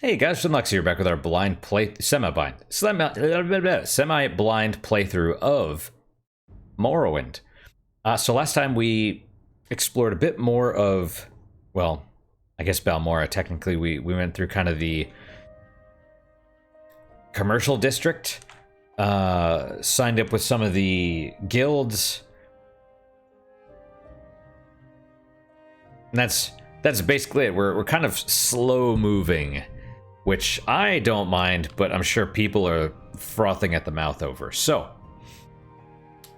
Hey guys, Lux here, back with our semi-blind playthrough of Morrowind. So last time we explored a bit more of, well, I guess Balmora. Technically, we went through kind of the commercial district, signed up with some of the guilds. And that's basically it. We're kind of slow moving, which I don't mind, but I'm sure people are frothing at the mouth over. So,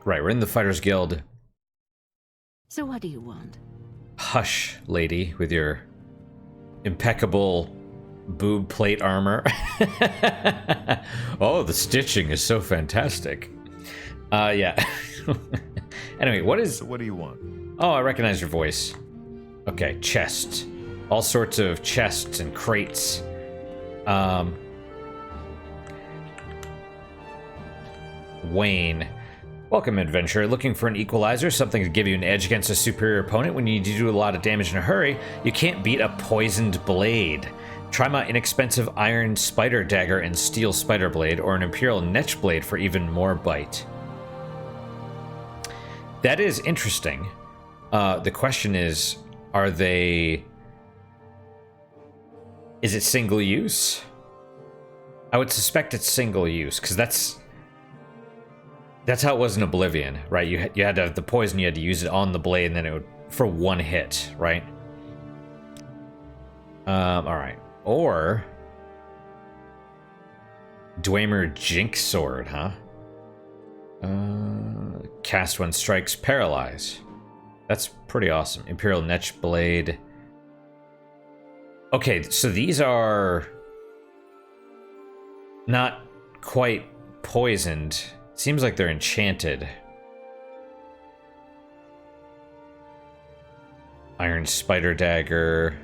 right, we're in the Fighters Guild. So what do you want? Hush, lady, with your impeccable boob plate armor. Oh, the stitching is so fantastic. Yeah. Anyway, what do you want? Oh, I recognize your voice. Okay, chest. All sorts of chests and crates. Wayne. Welcome, adventurer. Looking for an equalizer, something to give you an edge against a superior opponent when you need to do a lot of damage in a hurry? You can't beat a poisoned blade. Try my inexpensive iron spider dagger and steel spider blade, or an imperial netch blade for even more bite. That is interesting. The question is, are they... Is it single use? I would suspect it's single use, because that's how it was in Oblivion, right? You had to have the poison, you had to use it on the blade, and then it would, for one hit, right? Alright. Or Dwemer Jinx Sword, huh? Cast when strikes, paralyze. That's pretty awesome. Imperial Netch Blade. Okay, so these are not quite poisoned. Seems like they're enchanted. Iron Spider Dagger.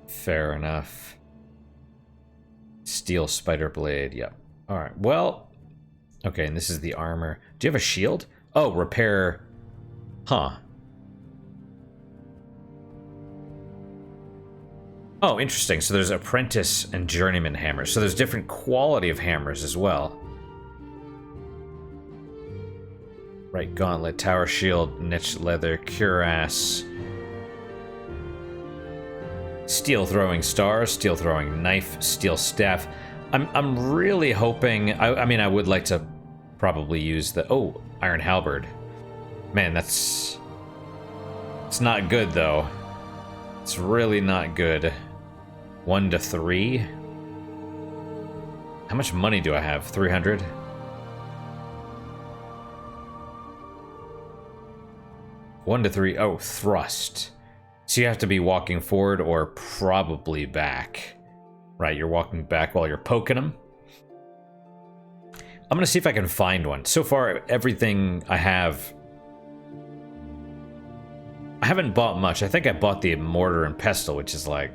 Fair enough. Steel Spider Blade, yep. Alright, well... Okay, and this is the armor. Do you have a shield? Oh, repair... Huh. Oh, interesting. So there's apprentice and journeyman hammers. So there's different quality of hammers as well. Right, gauntlet, tower shield, niche leather, cuirass. Steel throwing star, steel throwing knife, steel staff. I'm really hoping... I mean, I would like to probably use the... Oh, iron halberd. Man, that's... It's not good, though. It's really not good. 1 to 3. How much money do I have? 300? One to 3. Oh, thrust. So you have to be walking forward or probably back. Right, you're walking back while you're poking them. I'm gonna see if I can find one. So far, everything I have... I haven't bought much. I think I bought the mortar and pestle, which is like...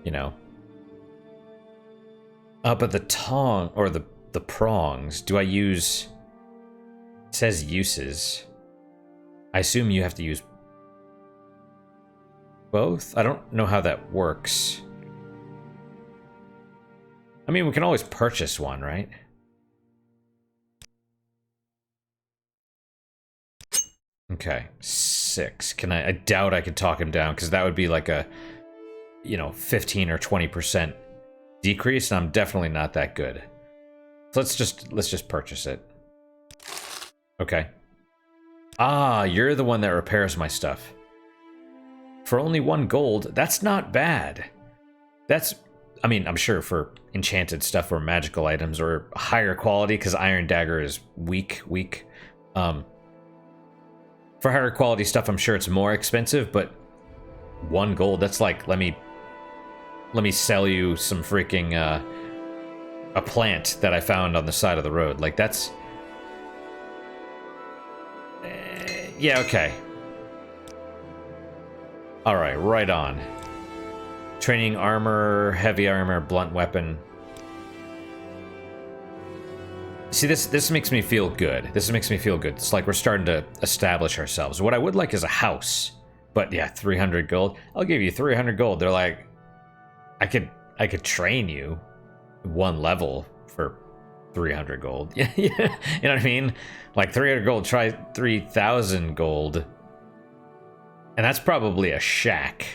You know. But the tong, or the prongs, do I use... It says uses. I assume you have to use both? I don't know how that works. I mean, we can always purchase one, right? Okay, 6. Can I doubt I could talk him down, because that would be like a, you know, 15 or 20% decrease, and I'm definitely not that good. So let's just purchase it. Okay. Ah, you're the one that repairs my stuff. For only 1 gold, that's not bad. That's, I mean, I'm sure for enchanted stuff or magical items or higher quality, because Iron Dagger is weak. For higher quality stuff, I'm sure it's more expensive, but 1 gold, that's like, let me sell you some freaking, a plant that I found on the side of the road. Like, that's... yeah, okay. Alright, right on. Training armor, heavy armor, blunt weapon. See, this makes me feel good. This makes me feel good. It's like we're starting to establish ourselves. What I would like is a house. But yeah, 300 gold. I'll give you 300 gold. They're like, I could train you one level for 300 gold. Yeah, you know what I mean? Like 300 gold, try 3,000 gold. And that's probably a shack.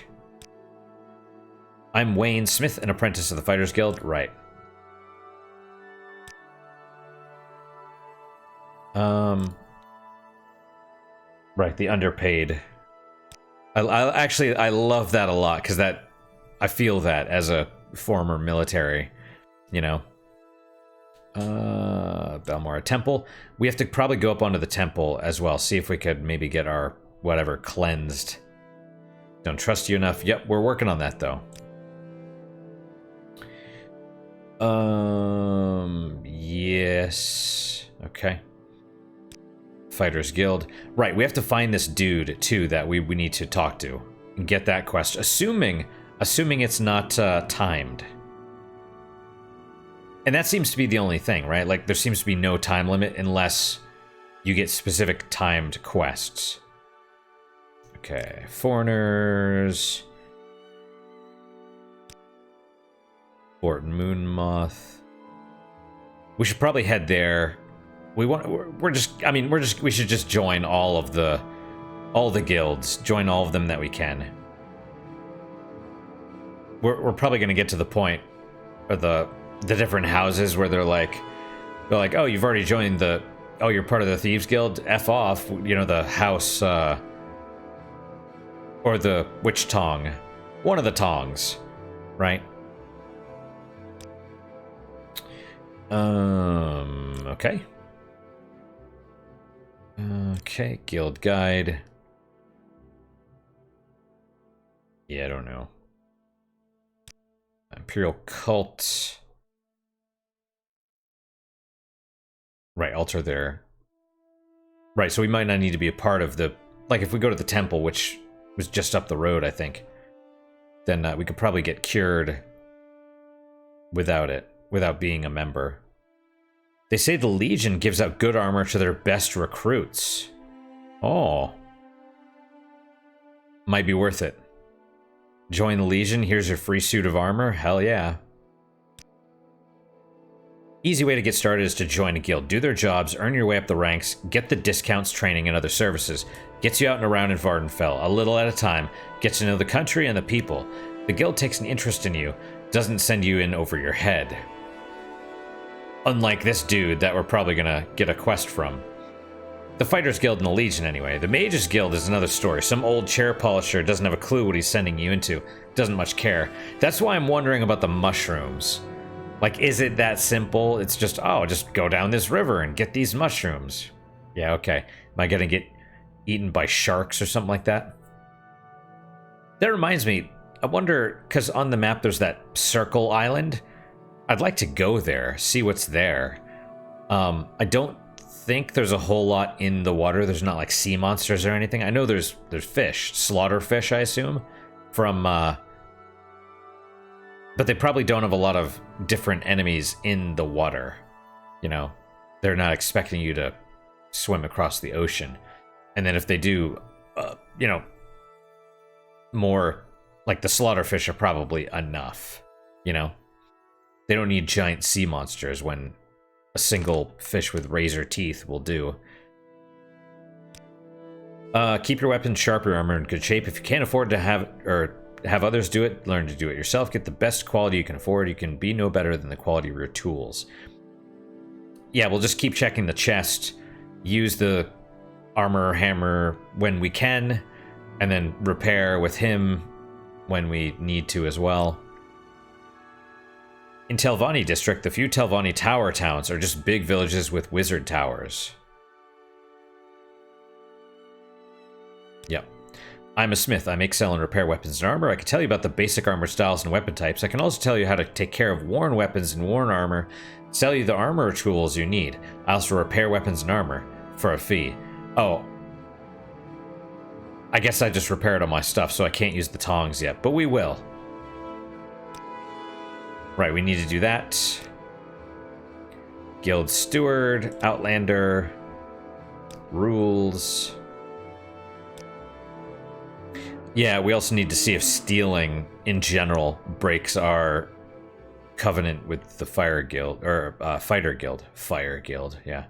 I'm Wayne Smith, an apprentice of the Fighters Guild. Right. Right, the underpaid. I love that a lot, because that I feel that as a former military, you know. Balmora Temple. We have to probably go up onto the temple as well, see if we could maybe get our whatever cleansed. Don't trust you enough. Yep, we're working on that though. Yes. Okay. Fighters Guild. Right, we have to find this dude too that we need to talk to and get that quest. Assuming it's not timed. And that seems to be the only thing, right? Like there seems to be no time limit unless you get specific timed quests. Okay, foreigners. Fort Moonmoth. We should probably head there. We should just join all the guilds. Join all of them that we can. We're probably gonna get to the point or the different houses where they're like, oh, you've already joined you're part of the Thieves Guild. F off, you know, the house or the Witch Tong, one of the Tongs, right? Okay. Okay, guild guide. Yeah, I don't know. Imperial cult. Right, altar there. Right, so we might not need to be a part of the... Like, if we go to the temple, which was just up the road, I think, then we could probably get cured without being a member. They say the Legion gives out good armor to their best recruits. Oh. Might be worth it. Join the Legion, here's your free suit of armor. Hell yeah. Easy way to get started is to join a guild. Do their jobs, earn your way up the ranks, get the discounts, training, and other services. Gets you out and around in Vardenfell, a little at a time. Gets to know the country and the people. The guild takes an interest in you, doesn't send you in over your head. Unlike this dude that we're probably gonna get a quest from. The Fighters Guild and the Legion anyway. The Mages Guild is another story. Some old chair polisher doesn't have a clue what he's sending you into. Doesn't much care. That's why I'm wondering about the mushrooms. Like, is it that simple? It's just, oh, just go down this river and get these mushrooms. Yeah, okay. Am I gonna get eaten by sharks or something like that? That reminds me, I wonder, because on the map there's that circle island. I'd like to go there, see what's there. I don't think there's a whole lot in the water. There's not like sea monsters or anything. I know there's fish, slaughter fish, I assume, from but they probably don't have a lot of different enemies in the water. You know, they're not expecting you to swim across the ocean. And then if they do, you know, more like the slaughter fish are probably enough, you know? They don't need giant sea monsters when a single fish with razor teeth will do. Keep your weapons sharp, your armor in good shape. If you can't afford to have others do it, learn to do it yourself. Get the best quality you can afford. You can be no better than the quality of your tools. Yeah, we'll just keep checking the chest. Use the armor hammer when we can, and then repair with him when we need to as well. In Telvanni district, the few Telvanni tower towns are just big villages with wizard towers. Yep. I'm a smith. I make, sell, and repair weapons and armor. I can tell you about the basic armor styles and weapon types. I can also tell you how to take care of worn weapons and worn armor. Sell you the armor tools you need. I also repair weapons and armor for a fee. Oh. I guess I just repaired all my stuff, so I can't use the tongs yet, but we will. Right, we need to do that. Guild Steward, Outlander, Rules. Yeah, we also need to see if stealing in general breaks our covenant with the Fire Guild, or Fighter Guild. Fire Guild, yeah.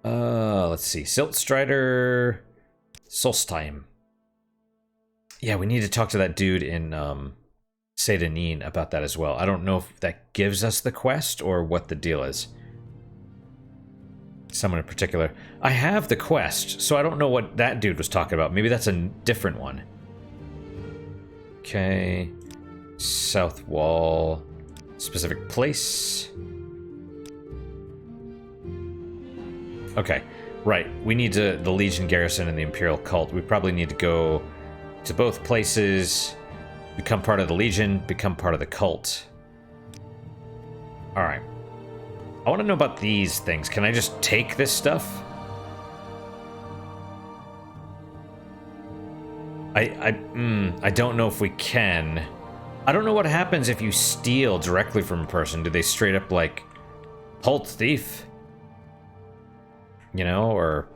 Let's see. Silt Strider, Solstheim. Yeah, we need to talk to that dude in Sedanine about that as well. I don't know if that gives us the quest or what the deal is. Someone in particular. I have the quest, so I don't know what that dude was talking about. Maybe that's a different one. Okay. South wall. Specific place. Okay. Right. We need to the Legion Garrison and the Imperial Cult. We probably need to go to both places. Become part of the Legion. Become part of the Cult. Alright. I want to know about these things. Can I just take this stuff? I don't know if we can. I don't know what happens if you steal directly from a person. Do they straight up, like, halt thief? You know, or...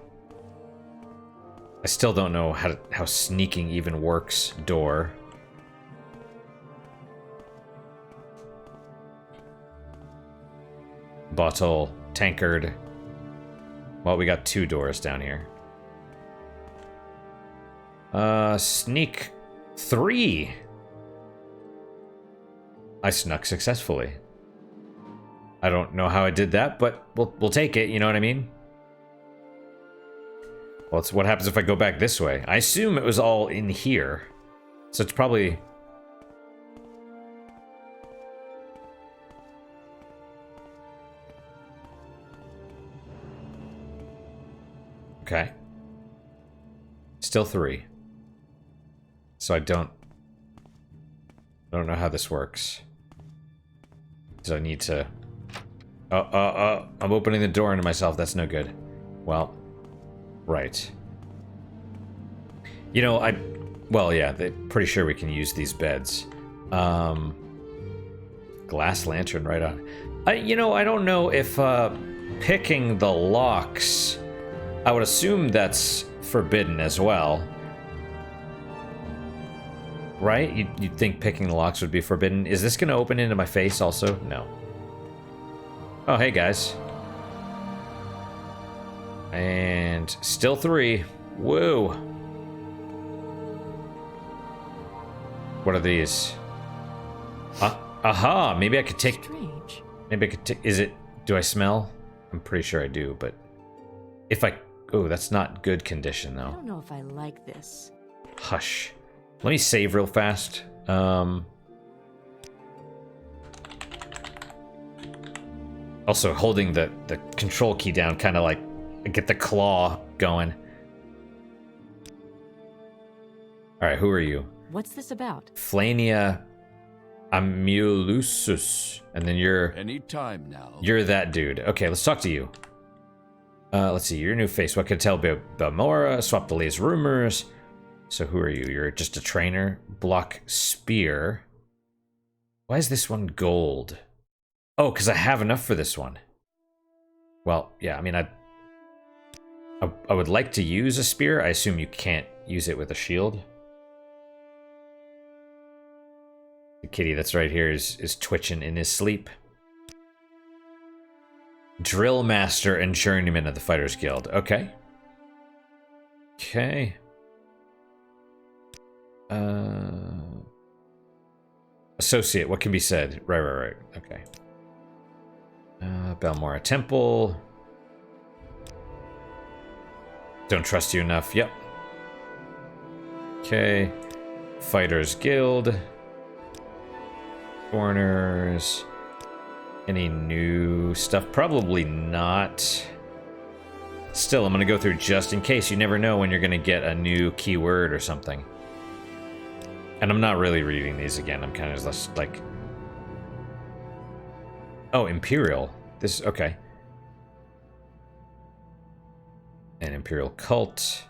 I still don't know how sneaking even works. Door. Bottle. Tankard. Well, we got 2 doors down here. Sneak 3. I snuck successfully. I don't know how I did that, but we'll take it, you know what I mean? Well, it's what happens if I go back this way. I assume it was all in here. So it's probably... Okay. Still 3. So I don't know how this works. So I need to... I'm opening the door into myself. That's no good. Well, right. You know, well, yeah, they're pretty sure we can use these beds. Glass lantern right on. You know, I don't know if picking the locks... I would assume that's forbidden as well. Right? You'd think picking the locks would be forbidden. Is this going to open into my face also? No. Oh, hey, guys. And still 3. Woo. What are these? Aha! Maybe I could take... Strange. Maybe I could take... Is it... Do I smell? I'm pretty sure I do, but... If I... Oh, that's not good condition, though. I don't know if I like this. Hush. Let me save real fast. Also, holding the control key down, kind of like get the claw going. All right, who are you? What's this about? Flania Amulusus, and then you're Any time now. You're that dude. Okay, let's talk to you. Let's see, your new face. What could I tell about Mora? Swap the latest rumors. So who are you? You're just a trainer. Block spear. Why is this one gold? Oh, because I have enough for this one. Well, yeah, I mean, I would like to use a spear. I assume you can't use it with a shield. The kitty that's right here is twitching in his sleep. Drill Master and Journeyman of the Fighters Guild. Okay. Okay. Associate, what can be said? Right. Okay. Balmora Temple. Don't trust you enough. Yep. Okay. Fighters Guild. Foreigners. Any new stuff? Probably not. Still, I'm going to go through just in case. You never know when you're going to get a new keyword or something. And I'm not really reading these again. I'm kind of just like... Oh, Imperial. This... Okay. An Imperial Cult.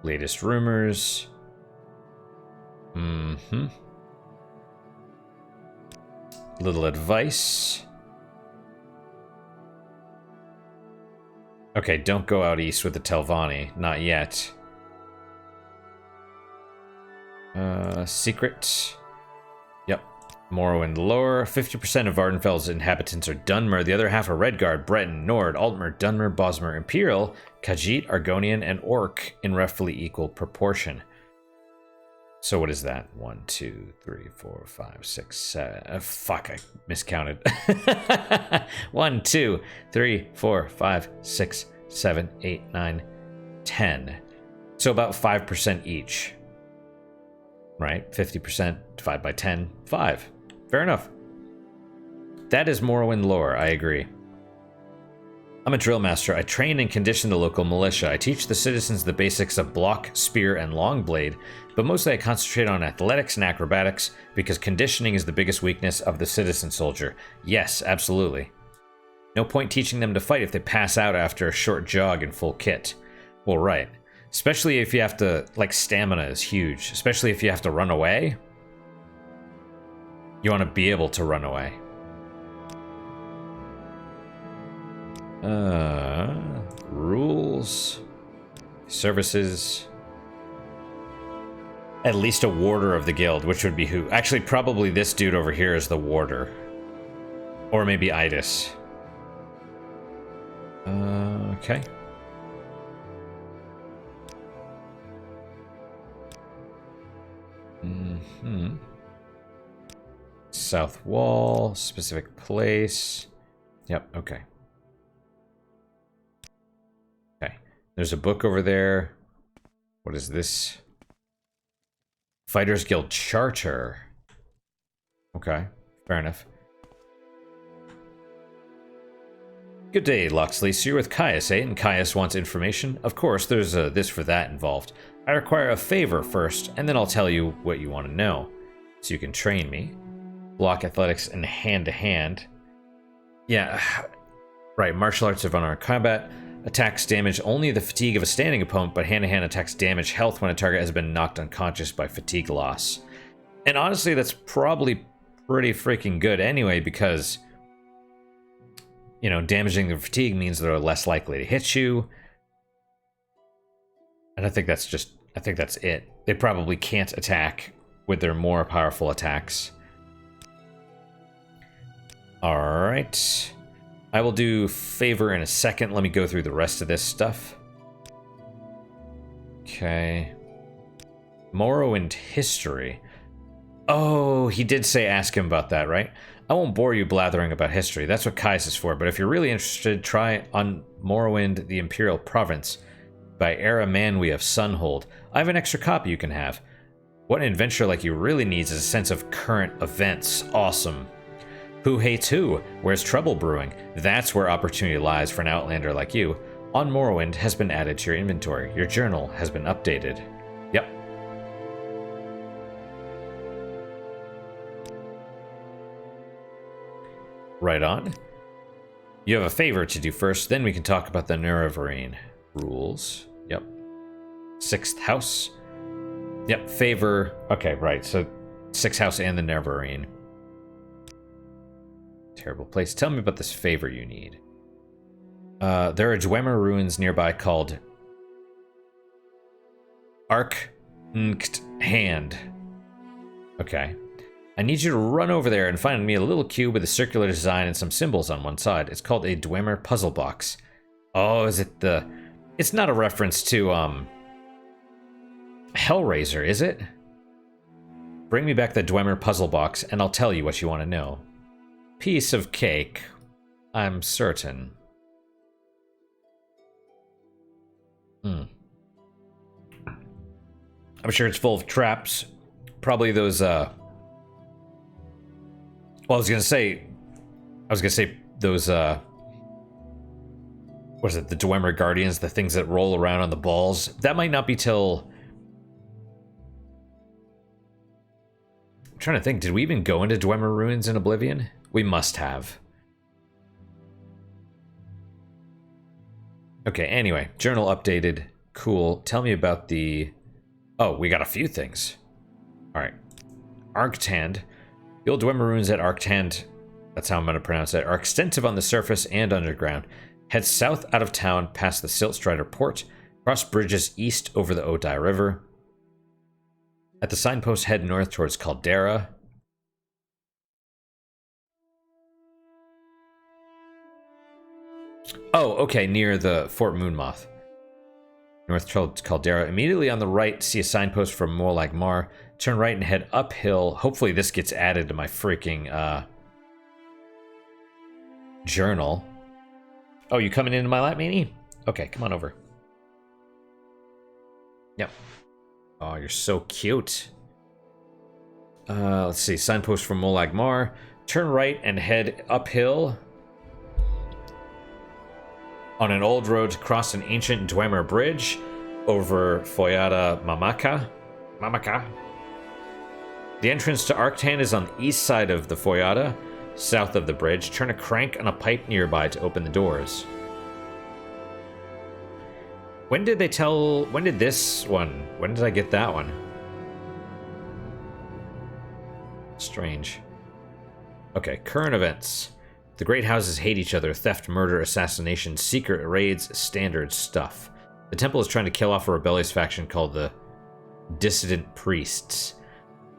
Latest rumors. Mm-hmm. Little advice. Okay, don't go out east with the Telvanni. Not yet. Secret. Yep. Morrowind lore. 50% of Vardenfell's inhabitants are Dunmer. The other half are Redguard, Breton, Nord, Altmer, Dunmer, Bosmer, Imperial, Khajiit, Argonian, and Orc in roughly equal proportion. So what is that? 1, 2, 3, 4, 5, 6, 7. Fuck, I miscounted. 1, 2, 3, 4, 5, 6, 7, 8, 9, 10. So about 5% each. Right? 50% divided by 10, 5. Fair enough. That is Morrowind lore, I agree. I'm a drill master. I train and condition the local militia. I teach the citizens the basics of block, spear, and long blade, but mostly I concentrate on athletics and acrobatics because conditioning is the biggest weakness of the citizen soldier. Yes, absolutely. No point teaching them to fight if they pass out after a short jog in full kit. Well, right. Especially if you have to, like, stamina is huge. Especially if you have to run away. You want to be able to run away. Rules. Services. At least a warder of the guild, which would be who? Actually, probably this dude over here is the warder. Or maybe Idis. Okay. South wall, specific place. Yep, okay. Okay. There's a book over there. What is this? Fighters Guild Charter. Okay, fair enough. Good day, Loxley. So you're with Caius, eh? And Caius wants information? Of course, there's a this for that involved. I require a favor first, and then I'll tell you what you want to know. So you can train me. Block, athletics, and hand-to-hand. Yeah, right. Martial arts of unarmed combat. Attacks damage only the fatigue of a standing opponent, but hand-to-hand attacks damage health when a target has been knocked unconscious by fatigue loss. And honestly, that's probably pretty freaking good anyway, because, you know, damaging the fatigue means they're less likely to hit you. And I think that's it. They probably can't attack with their more powerful attacks. Alright. I will do favor in a second. Let me go through the rest of this stuff. Okay. Morrowind history. Oh, he did say ask him about that, right? I won't bore you blathering about history. That's what Kais is for. But if you're really interested, try on Morrowind, the Imperial Province by Era Manwe of Sunhold. I have an extra copy you can have. What an adventure like you really needs is a sense of current events. Awesome. Who hates who? Where's trouble brewing? That's where opportunity lies for an outlander like you. On Morrowind has been added to your inventory. Your journal has been updated. Yep. Right on. You have a favor to do first, then we can talk about the Nerevarine rules. Yep. 6th house. Yep, favor. Okay, right. So 6th house and the Nerevarine. Terrible place. Tell me about this favor you need. There are Dwemer ruins nearby called Hand. Okay. I need you to run over there and find me a little cube with a circular design and some symbols on one side. It's called a Dwemer puzzle box. Oh, is it the... It's not a reference to, Hellraiser, is it? Bring me back the Dwemer puzzle box and I'll tell you what you want to know. Piece of cake. I'm certain. I'm sure it's full of traps. Probably those, well, I was gonna say those, what is it, the Dwemer Guardians, the things that roll around on the balls. That might not be till... I'm trying to think, did we even go into Dwemer Ruins in Oblivion? We must have. Okay, anyway, journal updated. Cool. Tell me about the... Oh, we got a few things. Alright. Arctand. The old Dwemer ruins at Arctand, that's how I'm going to pronounce it, are extensive on the surface and underground. Head south out of town past the Siltstrider port, cross bridges east over the Odai River. At the signpost, head north towards Caldera. Oh, okay, near the Fort Moonmoth. North towards Caldera. Immediately on the right, see a signpost for Molag Mar. Turn right and head uphill. Hopefully this gets added to my freaking journal. Oh, you coming into my lap, Meanie? Okay, come on over. Yep. Oh, you're so cute. Let's see. Signpost for Molag Mar. Turn right and head uphill. On an old road to cross an ancient Dwemer bridge over Foyada Mamaka. The entrance to Arctan is on the east side of the Foyada, south of the bridge. Turn a crank on a pipe nearby to open the doors. When did this one? When did I get that one? Strange. Okay, current events. The great houses hate each other. Theft, murder, assassination, secret raids, standard stuff. The temple is trying to kill off a rebellious faction called the Dissident Priests.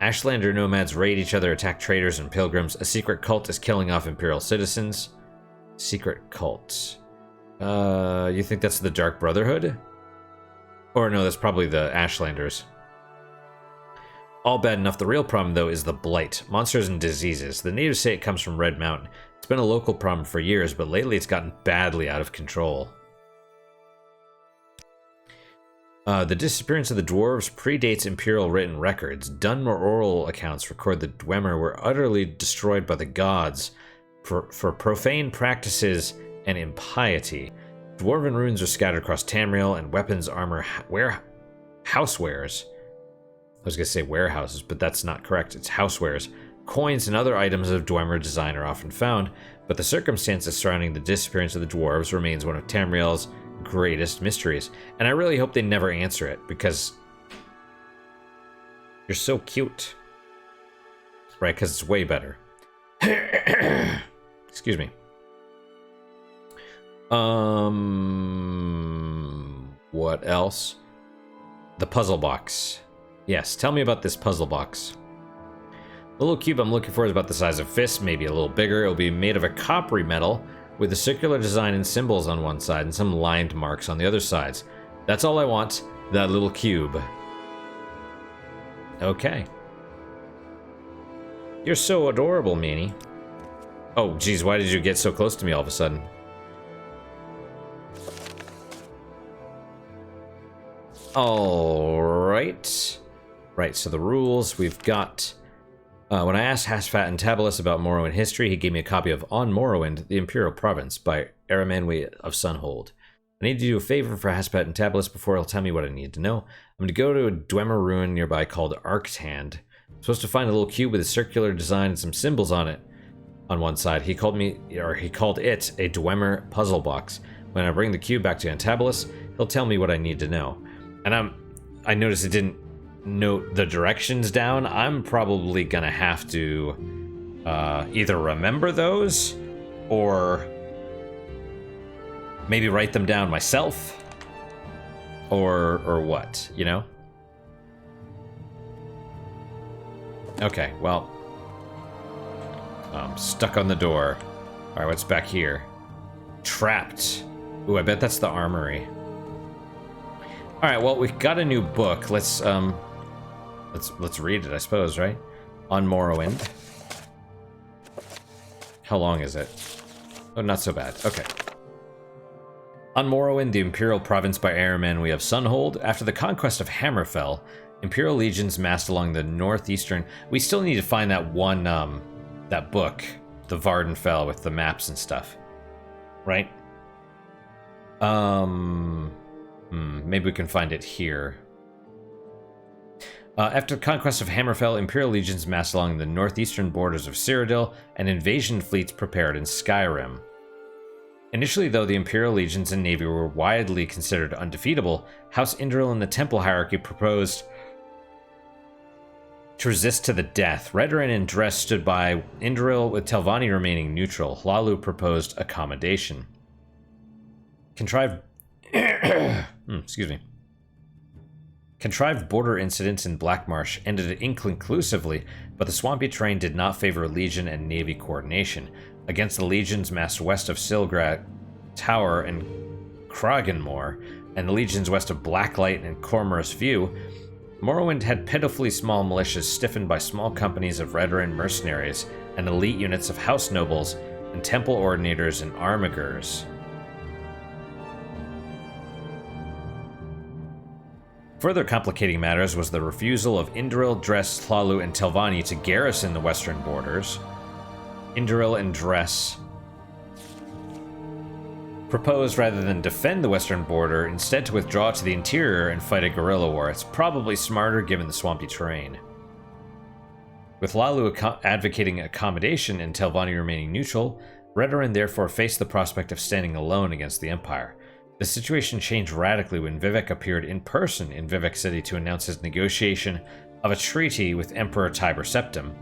Ashlander nomads raid each other, attack traders and pilgrims. A secret cult is killing off imperial citizens. Secret cult. You think that's the Dark Brotherhood? Or no, that's probably the Ashlanders. All bad enough. The real problem, though, is the blight. Monsters and diseases. The natives say it comes from Red Mountain. It's been a local problem for years, but lately it's gotten badly out of control. The disappearance of the dwarves predates imperial written records. Dunmer oral accounts record the Dwemer were utterly destroyed by the gods for profane practices and impiety. Dwarven runes are scattered across Tamriel, and weapons, armor, housewares. I was going to say warehouses, but that's not correct. It's housewares. Coins and other items of Dwemer design are often found, but the circumstances surrounding the disappearance of the dwarves remains one of Tamriel's greatest mysteries. And I really hope they never answer it, because you're so cute. Right, because it's way better. Excuse me. What else? The puzzle box. Yes, tell me about this puzzle box. The little cube I'm looking for is about the size of a fist, maybe a little bigger. It'll be made of a coppery metal with a circular design and symbols on one side and some lined marks on the other sides. That's all I want, that little cube. Okay. You're so adorable, Meanie. Oh, geez, why did you get so close to me all of a sudden? Alright. Right, so the rules, we've got... when I asked Hasfat and Tabalus about Morrowind history, he gave me a copy of On Morrowind, the Imperial Province, by Aramanwe of Sunhold. I need to do a favor for Hasfat and Tabalus before he'll tell me what I need to know. I'm going to go to a Dwemer ruin nearby called Arctand. I'm supposed to find a little cube with a circular design and some symbols on it. On one side, he called it a Dwemer puzzle box. When I bring the cube back to Antabalus, he'll tell me what I need to know. And I noticed it didn't note the directions down. I'm probably gonna have to either remember those or maybe write them down myself or what, you know? Okay, well, I'm stuck on the door. All right, what's back here? Trapped. Ooh, I bet that's the armory. All right, well, we've got a new book. Let's read it, I suppose, right? On Morrowind. How long is it? Oh, not so bad. Okay. On Morrowind, the Imperial Province by Ahriman, we have Sunhold. After the conquest of Hammerfell, Imperial legions massed along the northeastern... We still need to find that one, that book, the Vardenfell, with the maps and stuff. Right? Maybe we can find it here. After the conquest of Hammerfell, Imperial legions massed along the northeastern borders of Cyrodiil, and invasion fleets prepared in Skyrim. Initially, though, the Imperial legions and navy were widely considered undefeatable, House Indril and the Temple hierarchy proposed to resist to the death. Redoran and Dress stood by Indril, with Telvanni remaining neutral. Hlalu proposed accommodation. Contrived border incidents in Black Marsh ended inconclusively, but the swampy terrain did not favor Legion and Navy coordination. Against the Legions massed west of Silgrat Tower and Kraganmore, and the Legions west of Blacklight and Cormorus View, Morrowind had pitifully small militias stiffened by small companies of veteran mercenaries and elite units of house nobles and temple ordinators and armigers. Further complicating matters was the refusal of Indril, Dress, Hlalu, and Telvanni to garrison the western borders. Indril and Dress proposed, rather than defend the western border, instead to withdraw to the interior and fight a guerrilla war. It's probably smarter given the swampy terrain. With Hlalu advocating accommodation and Telvanni remaining neutral, Redoran therefore faced the prospect of standing alone against the Empire. The situation changed radically when Vivek appeared in person in Vivek City to announce his negotiation of a treaty with Emperor Tiber Septim,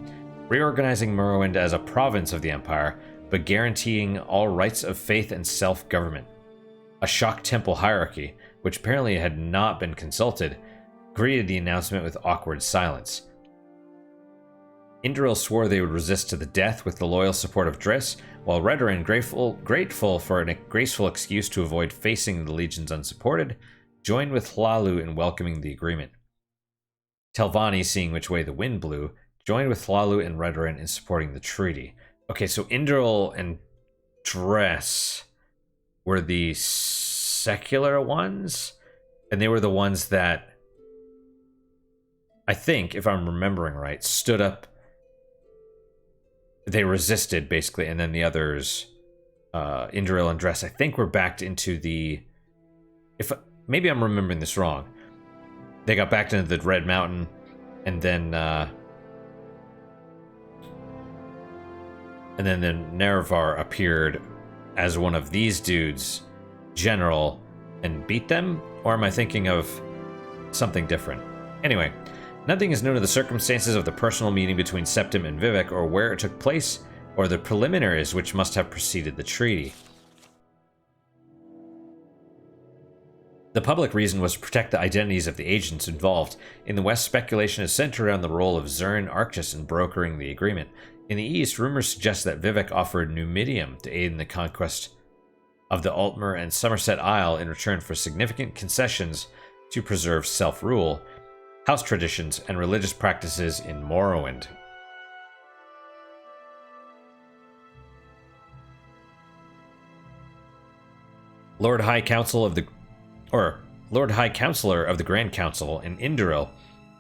reorganizing Morrowind as a province of the Empire, but guaranteeing all rights of faith and self-government. A shock temple hierarchy, which apparently had not been consulted, greeted the announcement with awkward silence. Indril swore they would resist to the death with the loyal support of Driss, while Redoran, grateful for a graceful excuse to avoid facing the legions unsupported, joined with Hlalu in welcoming the agreement. Telvanni, seeing which way the wind blew, joined with Hlalu and Redoran in supporting the treaty. Okay, so Indril and Dress were the secular ones, and they were the ones that, I think, if I'm remembering right, stood up. They resisted, basically, and then the others, Indril and Dress, I think were backed into the... Maybe I'm remembering this wrong. They got backed into the Red Mountain, and then the Nerevar appeared as one of these dudes, general, and beat them? Or am I thinking of something different? Anyway, nothing is known of the circumstances of the personal meeting between Septim and Vivek, or where it took place, or the preliminaries which must have preceded the treaty. The public reason was to protect the identities of the agents involved. In the West, speculation is centered around the role of Zern Arctus in brokering the agreement. In the East, rumors suggest that Vivek offered Numidium to aid in the conquest of the Altmer and Somerset Isle in return for significant concessions to preserve self-rule, house traditions, and religious practices in Morrowind. Lord High Councilor of the Grand Council in Indoril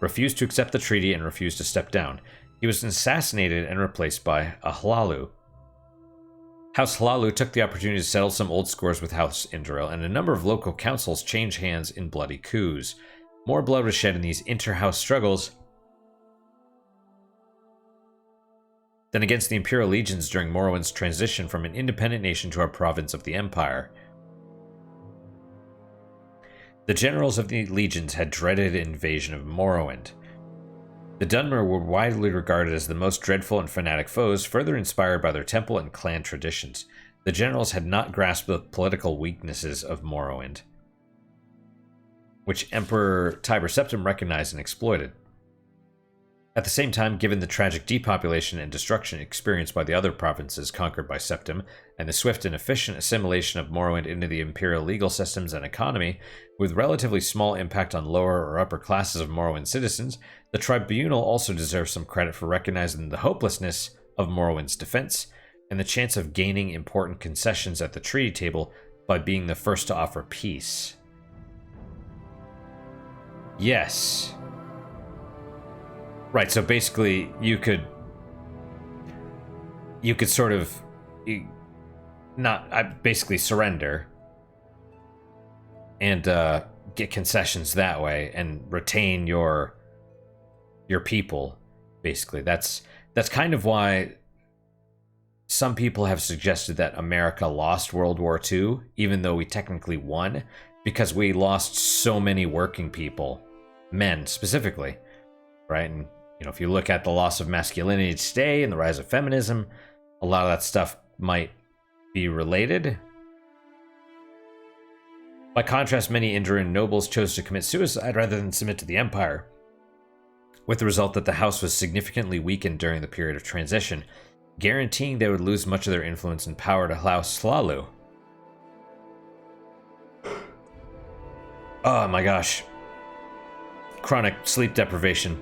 refused to accept the treaty and refused to step down. He was assassinated and replaced by a Hlalu. House Hlalu took the opportunity to settle some old scores with House Indoril, and a number of local councils changed hands in bloody coups. More blood was shed in these inter-house struggles than against the Imperial legions during Morrowind's transition from an independent nation to a province of the Empire. The generals of the legions had dreaded an invasion of Morrowind. The Dunmer were widely regarded as the most dreadful and fanatic foes, further inspired by their temple and clan traditions. The generals had not grasped the political weaknesses of Morrowind, which Emperor Tiber Septim recognized and exploited. At the same time, given the tragic depopulation and destruction experienced by the other provinces conquered by Septim, and the swift and efficient assimilation of Morrowind into the imperial legal systems and economy, with relatively small impact on lower or upper classes of Morrowind citizens, the tribunal also deserves some credit for recognizing the hopelessness of Morrowind's defense, and the chance of gaining important concessions at the treaty table by being the first to offer peace. Yes. Right, so basically you could sort of basically surrender and get concessions that way and retain your people, basically. That's kind of why some people have suggested that America lost World War II, even though we technically won, because we lost so many working people, men specifically, right? And if you look at the loss of masculinity today and the rise of feminism, a lot of that stuff might be related. By contrast, many Indorun nobles chose to commit suicide rather than submit to the Empire, with the result that the house was significantly weakened during the period of transition, guaranteeing they would lose much of their influence and power to House Slalu. Oh my gosh. Chronic sleep deprivation.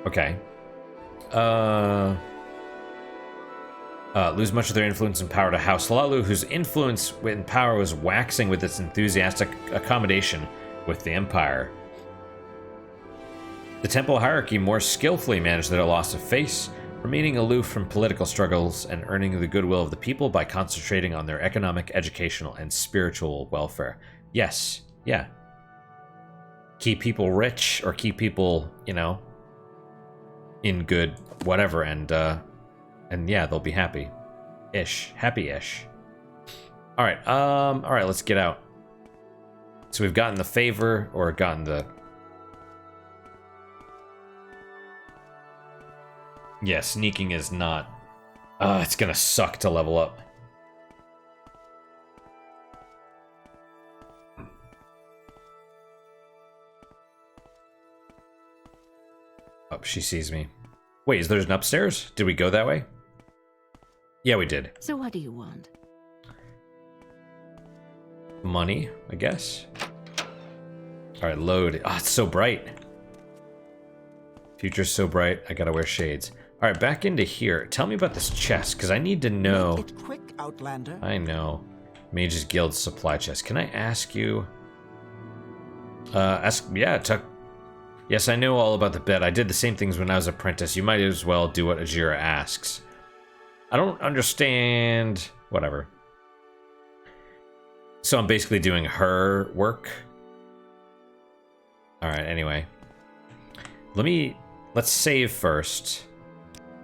Okay. Lose much of their influence and power to House Lalu, whose influence and power was waxing with its enthusiastic accommodation with the Empire. The temple hierarchy more skillfully managed their loss of face, remaining aloof from political struggles and earning the goodwill of the people by concentrating on their economic, educational, and spiritual welfare. Yes, yeah. Keep people rich, or keep people, you know, in good whatever, and yeah, they'll be happy. Happy-ish. Alright, let's get out. So we've gotten the favor, or gotten the... Yeah, sneaking is not... it's gonna suck to level up. Oh, she sees me. Wait, is there an upstairs? Did we go that way? Yeah, we did. So what do you want? Money, I guess. Alright, load. Oh, it's so bright. Future's so bright, I gotta wear shades. Alright, back into here. Tell me about this chest, because I need to know... Make it quick, Outlander. I know. Mage's Guild supply chest. Can I ask you... Yeah, Tuck. Yes, I know all about the bed. I did the same things when I was apprentice. You might as well do what Ajira asks. I don't understand... Whatever. So I'm basically doing her work. Alright, anyway. Let's save first.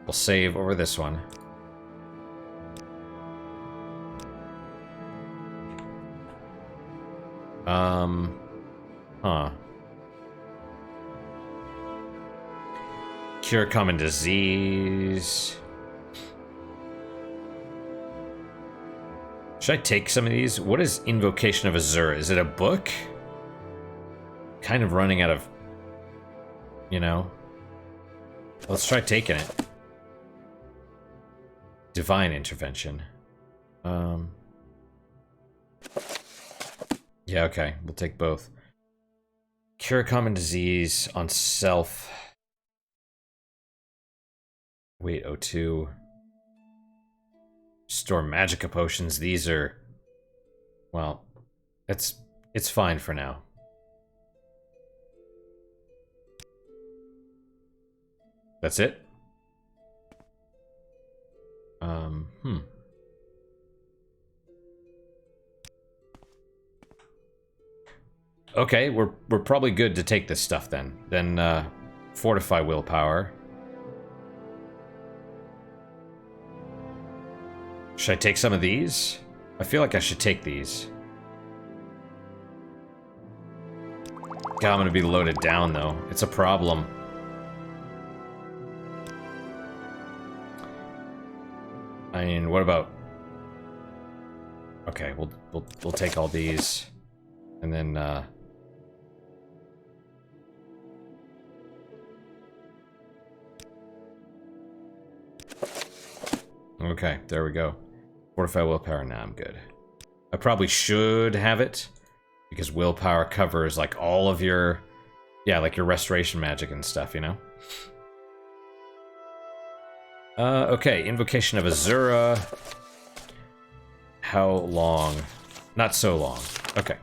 We'll save over this one. Huh. Cure common disease. Should I take some of these? What is Invocation of Azura? Is it a book? Kind of running out of... You know? Let's try taking it. Divine Intervention. Yeah, okay. We'll take both. Cure common disease on self. Wait, O2. Store magica potions. These are... Well, it's fine for now. That's it? Okay, we're probably good to take this stuff then. Then, fortify willpower. Should I take some of these? I feel like I should take these. God, I'm gonna be loaded down though. It's a problem. I mean, what about... Okay, we'll take all these, and then okay, there we go. Fortify willpower. Now I'm good. I probably should have it because willpower covers like all of your, yeah, like your restoration magic and stuff, you know. Okay, Invocation of Azura. How long? Not so long. Okay.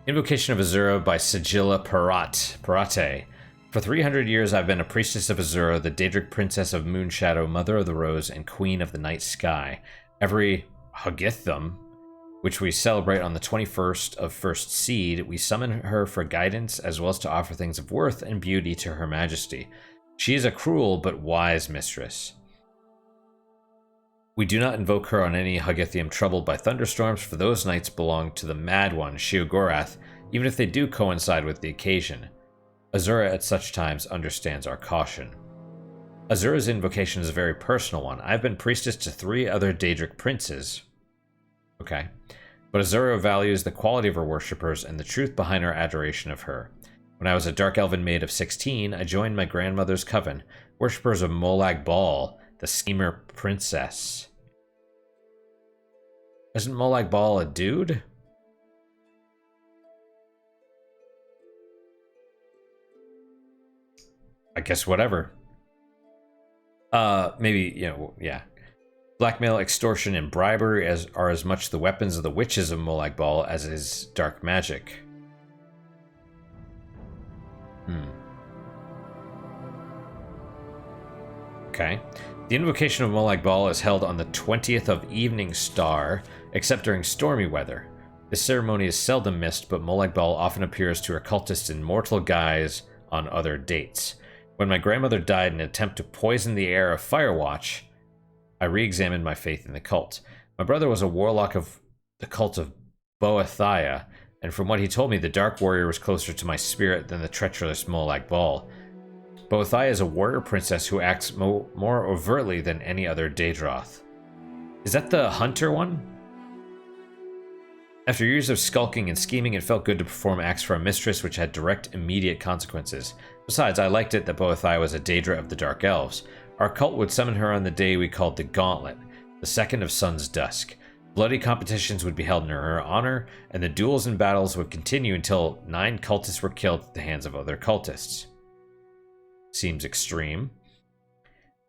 Invocation of Azura by Sigilla Parate. For 300 years I've been a priestess of Azura, the Daedric princess of Moonshadow, mother of the rose, and queen of the night sky. Every Hagitham, which we celebrate on the 21st of First Seed, we summon her for guidance as well as to offer things of worth and beauty to her majesty. She is a cruel but wise mistress. We do not invoke her on any Hagithium troubled by thunderstorms, for those nights belong to the Mad One, Sheogorath, even if they do coincide with the occasion. Azura at such times understands our caution. Azura's invocation is a very personal one. I've been priestess to 3 other Daedric princes. Okay. but Azura values the quality of her worshippers and the truth behind her adoration of her. When I was a dark elven maid of 16, I joined my grandmother's coven, worshippers of Molag Bal, the schemer princess. Isn't Molag Bal a dude? I guess whatever. Maybe, yeah. Blackmail, extortion, and bribery are as much the weapons of the witches of Molag Bal as is dark magic. Okay. The invocation of Molag Bal is held on the 20th of Evening Star, except during stormy weather. This ceremony is seldom missed, but Molag Bal often appears to her cultists in mortal guise on other dates. When my grandmother died in an attempt to poison the air of Firewatch, I re-examined my faith in the cult. My brother was a warlock of the cult of Boethia, and from what he told me, the Dark Warrior was closer to my spirit than the treacherous Molag Bal. Boethia is a warrior princess who acts more overtly than any other Daedroth. Is that the hunter one? After years of skulking and scheming, it felt good to perform acts for a mistress which had direct, immediate consequences. Besides, I liked it that Boethia was a Daedra of the Dark Elves. Our cult would summon her on the day we called the Gauntlet, the second of Sun's Dusk. Bloody competitions would be held in her honor, and the duels and battles would continue until 9 cultists were killed at the hands of other cultists. Seems extreme.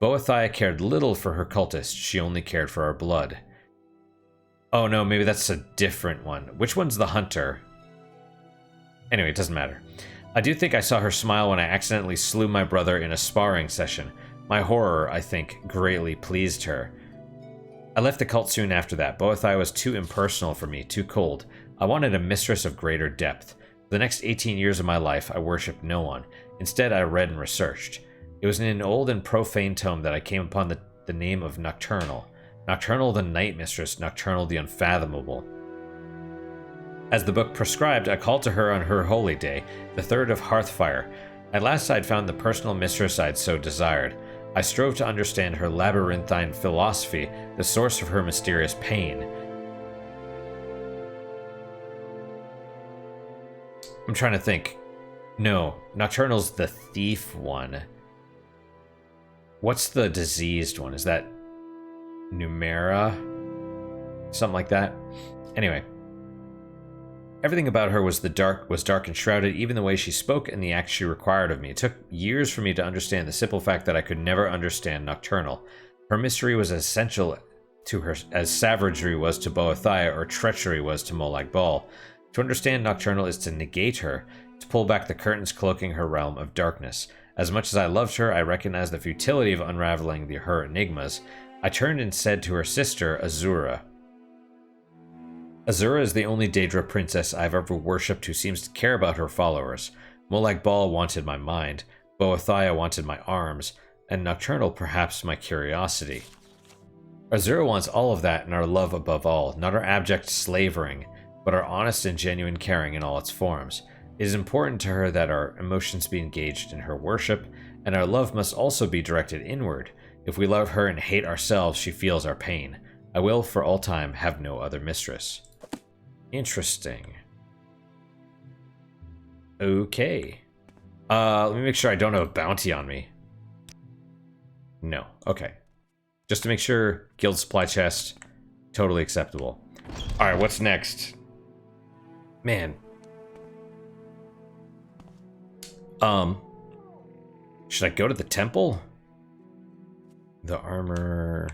Boethia cared little for her cultists, she only cared for our blood. Oh no, maybe that's a different one. Which one's the hunter? Anyway, it doesn't matter. I do think I saw her smile when I accidentally slew my brother in a sparring session. My horror, I think, greatly pleased her. I left the cult soon after that. Boethia was too impersonal for me, too cold. I wanted a mistress of greater depth. For the next 18 years of my life, I worshipped no one. Instead, I read and researched. It was in an old and profane tome that I came upon the name of Nocturnal. Nocturnal the Night Mistress, Nocturnal the Unfathomable. As the book prescribed, I called to her on her holy day, the 3rd of Hearthfire. At last I'd found the personal mistress I'd so desired. I strove to understand her labyrinthine philosophy, the source of her mysterious pain. I'm trying to think. No, Nocturnal's the thief one. What's the diseased one? Is that Numera? Something like that? Anyway. Everything about her was dark and shrouded, even the way she spoke and the acts she required of me. It took years for me to understand the simple fact that I could never understand Nocturnal. Her mystery was as essential to her as savagery was to Boethia or treachery was to Molag Bal. To understand Nocturnal is to negate her, to pull back the curtains cloaking her realm of darkness. As much as I loved her, I recognized the futility of unraveling her enigmas. I turned and said to her sister, Azura. Azura is the only Daedra princess I've ever worshipped who seems to care about her followers. Molag Bal wanted my mind, Boethia wanted my arms, and Nocturnal perhaps my curiosity. Azura wants all of that and our love above all, not our abject slavering, but our honest and genuine caring in all its forms. It is important to her that our emotions be engaged in her worship, and our love must also be directed inward. If we love her and hate ourselves, she feels our pain. I will, for all time, have no other mistress. Interesting. Okay. Let me make sure I don't have a bounty on me. No. Okay. Just to make sure, guild supply chest, totally acceptable. Alright, what's next? Man. Should I go to the temple? The armor.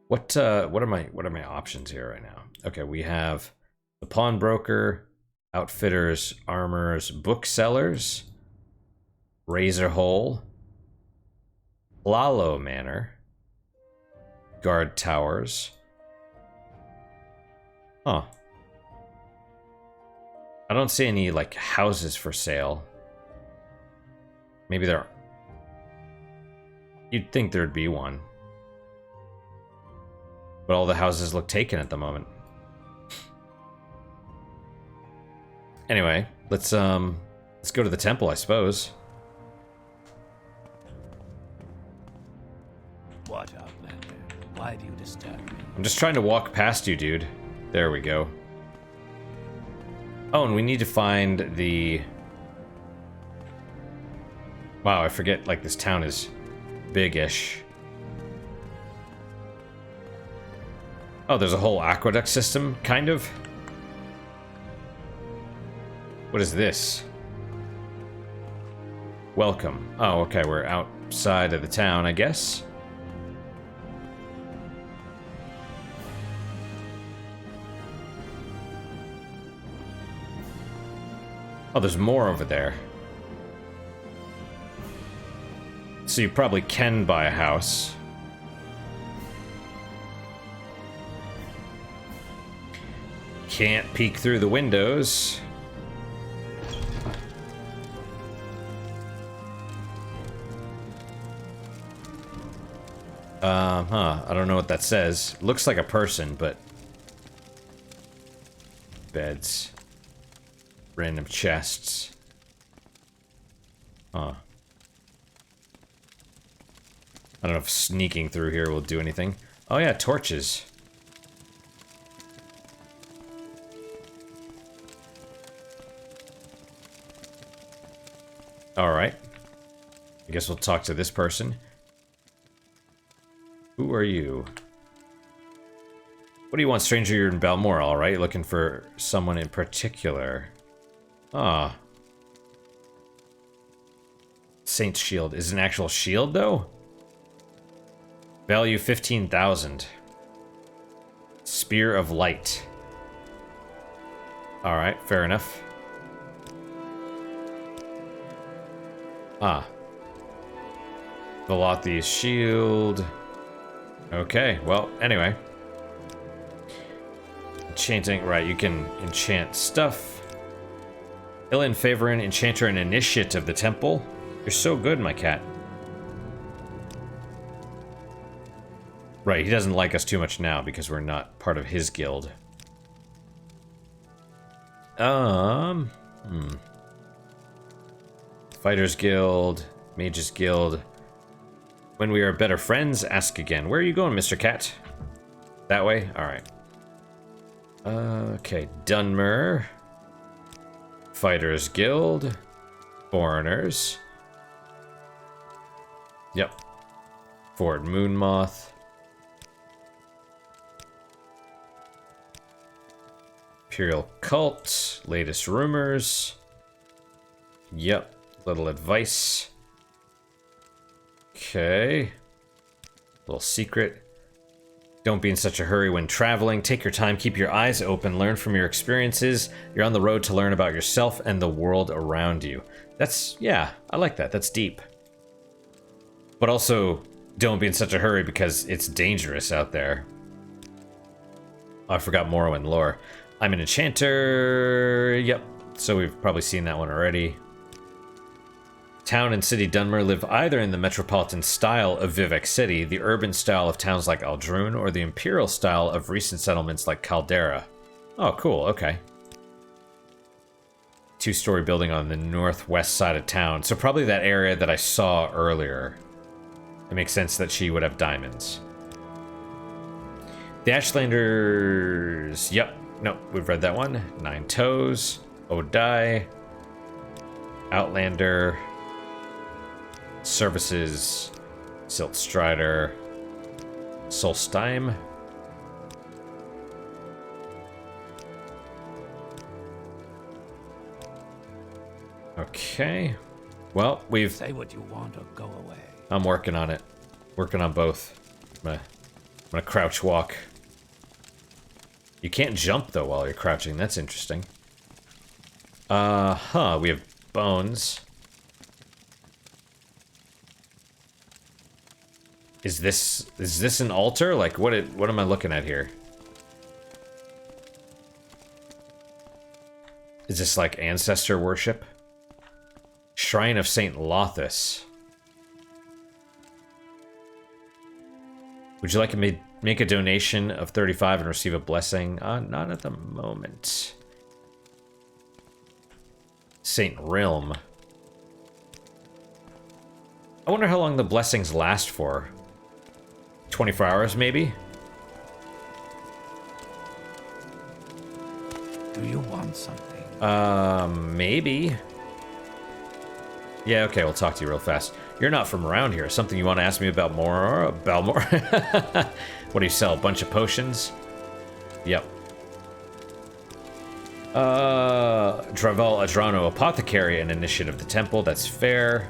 What are my options here right now? Okay, we have the pawnbroker, outfitters, armors, booksellers, razor hole, Lalo Manor, guard towers. Huh. I don't see any like houses for sale. Maybe there are. You'd think there'd be one. But all the houses look taken at the moment. Anyway, let's go to the temple, I suppose. What, Outlander? Why do you disturb me? I'm just trying to walk past you, dude. There we go. Oh, and we need to find the... Wow, I forget, like, this town is big-ish. Oh, there's a whole aqueduct system, kind of? What is this? Welcome. Oh, okay, we're outside of the town, I guess. Oh, there's more over there. So you probably can buy a house. Can't peek through the windows. I don't know what that says. Looks like a person, but... Beds. Random chests. Huh. I don't know if sneaking through here will do anything. Oh yeah, torches. Alright. I guess we'll talk to this person. Who are you? What do you want, stranger? You're in Balmoral, right? Looking for someone in particular. Ah. Saint's shield. Is it an actual shield, though? Value 15,000. Spear of light. Alright, fair enough. Ah. Velothi's shield. Okay, well, anyway. Enchanting, right, you can enchant stuff. Ilin Favorin, Enchanter and Initiate of the Temple. You're so good, my cat. Right, he doesn't like us too much now because we're not part of his guild. Fighters Guild, Mages Guild. When we are better friends, ask again. Where are you going, Mr. Cat? That way? Alright. Okay, Dunmer. Fighters Guild. Foreigners. Yep. Fort Moonmoth. Imperial Cult. Latest rumors. Yep. Little advice. Okay. Little secret. Don't be in such a hurry when traveling. Take your time, keep your eyes open, learn from your experiences. You're on the road to learn about yourself and the world around you. That's, yeah, I like that. That's deep. But also, don't be in such a hurry because it's dangerous out there. Oh, I forgot Morrowind lore. I'm an enchanter. Yep. So we've probably seen that one already. Town and city Dunmer live either in the metropolitan style of Vivec City, the urban style of towns like Aldrune, or the imperial style of recent settlements like Caldera. Oh, cool, okay. Two-story building on the northwest side of town, so probably that area that I saw earlier. It makes sense that she would have diamonds. The Ashlanders... Yep, nope, we've read that one. Nine Toes, Odai, Outlander... Services, Silt Strider, Solstheim. Okay. Well, we've... Say what you want or go away. I'm working on it. Working on both. I'm gonna crouch walk. You can't jump, though, while you're crouching. That's interesting. We have bones. Is this an altar? Like, what am I looking at here? Is this like ancestor worship? Shrine of Saint Lothus. Would you like to make a donation of 35 and receive a blessing? Not at the moment. Saint Realm. I wonder how long the blessings last for. 24 hours, maybe? Do you want something? Maybe. Yeah, okay, we'll talk to you real fast. You're not from around here. Something you want to ask me about more? Balmore? What do you sell? A bunch of potions? Yep. Dravel Adrano, Apothecary, an initiate of the temple. That's fair.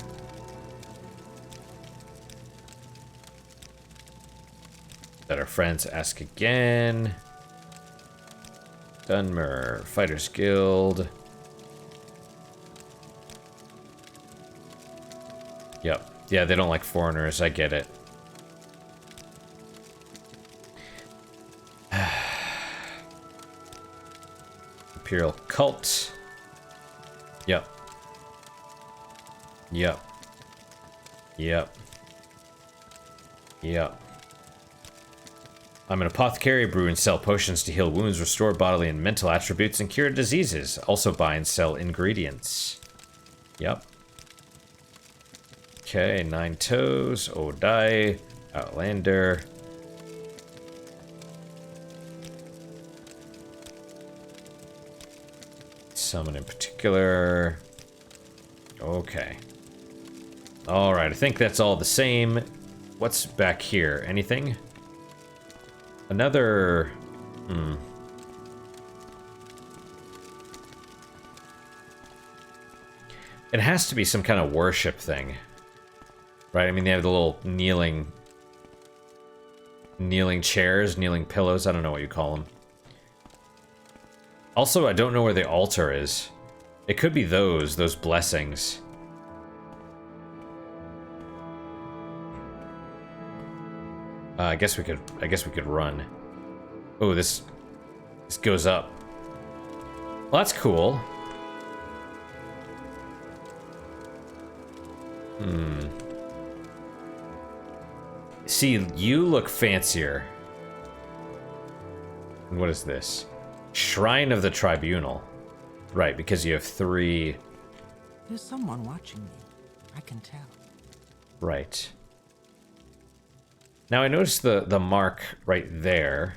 Let our friends ask again. Dunmer, Fighters Guild. Yep. Yeah, they don't like foreigners. I get it. Imperial Cult. Yep. Yep. Yep. Yep. I'm an apothecary, brew and sell potions to heal wounds, restore bodily and mental attributes, and cure diseases. Also buy and sell ingredients. Yep. Okay, 9 Toes, Odai, Outlander. Summon in particular. Okay. Alright, I think that's all the same. What's back here? Anything? Another... It has to be some kind of worship thing. Right? I mean, they have the little kneeling chairs, kneeling pillows. I don't know what you call them. Also, I don't know where the altar is. It could be those blessings. I guess we could run. Oh, this goes up. Well, that's cool. See, you look fancier. And what is this? Shrine of the Tribunal. Right, because you have 3... There's someone watching me. I can tell. Right. Now I noticed the mark right there.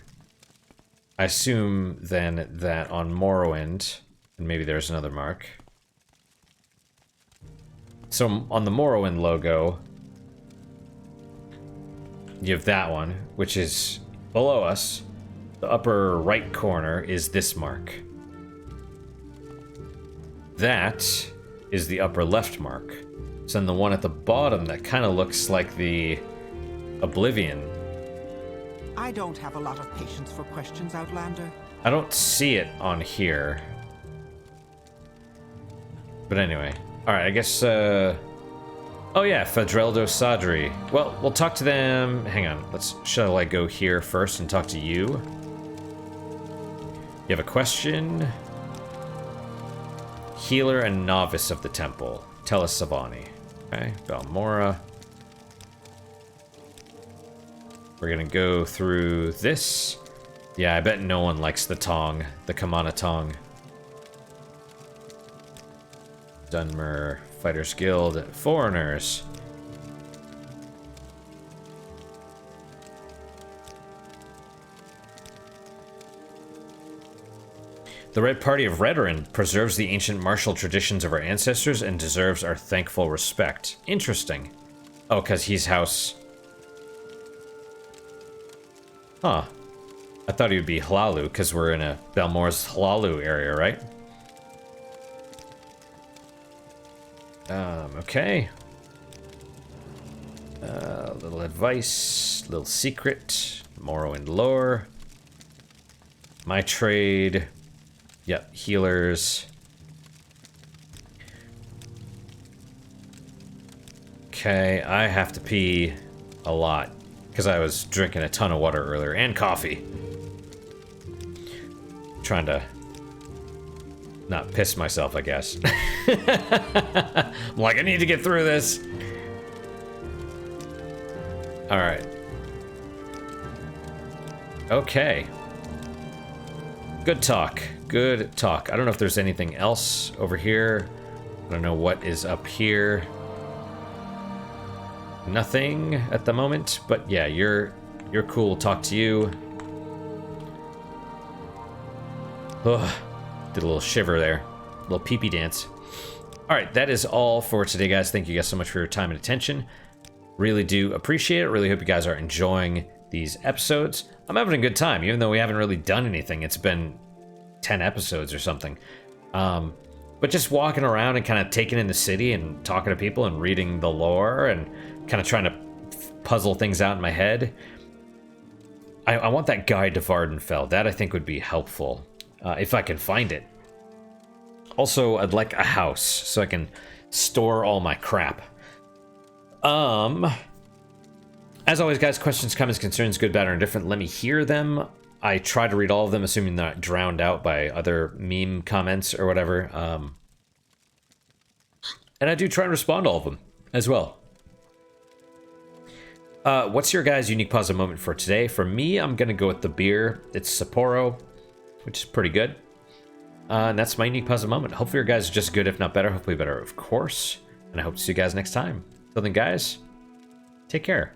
I assume then that on Morrowind, and maybe there's another mark. So on the Morrowind logo, you have that one, which is below us. The upper right corner is this mark. That is the upper left mark. So then the one at the bottom that kind of looks like the Oblivion. I don't have a lot of patience for questions, Outlander. I don't see it on here. But anyway. Alright, I guess, oh yeah, Fadreldo Sadri. Well, we'll talk to them... Hang on, shall I go here first and talk to you? You have a question? Healer and Novice of the Temple. Tell us Savani. Okay, Balmora. We're gonna go through this. Yeah, I bet no one likes the Tong, the Kamana Tong. Dunmer, Fighters Guild, Foreigners. The Red Party of Redoran preserves the ancient martial traditions of our ancestors and deserves our thankful respect. Interesting. Oh, because he's house... Huh. I thought he would be Hlalu, because we're in a Balmor's Hlalu area, right? Okay. Little advice, little secret, Morrowind lore. My trade. Yep, healers. Okay, I have to pee a lot. Because I was drinking a ton of water earlier, and coffee. Trying to not piss myself, I guess. I'm like, I need to get through this. Alright. Okay. Good talk. Good talk. I don't know if there's anything else over here. I don't know what is up here. Nothing at the moment, but yeah, you're cool. Talk to you. Ugh. Did a little shiver there. A little pee-pee dance. Alright, that is all for today, guys. Thank you guys so much for your time and attention. Really do appreciate it. Really hope you guys are enjoying these episodes. I'm having a good time, even though we haven't really done anything. It's been 10 episodes or something. But just walking around and kind of taking in the city and talking to people and reading the lore and kind of trying to puzzle things out in my head. I want that guide to Vardenfell. That I think would be helpful, if I can find it. Also, I'd like a house so I can store all my crap. As always, guys, questions, comments, concerns, good, bad, or indifferent, let me hear them. I try to read all of them, assuming they're not drowned out by other meme comments or whatever. And I do try and respond to all of them as well. What's your guys' unique positive moment for today? For me, I'm going to go with the beer. It's Sapporo, which is pretty good. And that's my unique positive moment. Hopefully your guys are just good, if not better. Hopefully better, of course. And I hope to see you guys next time. Till then, guys, take care.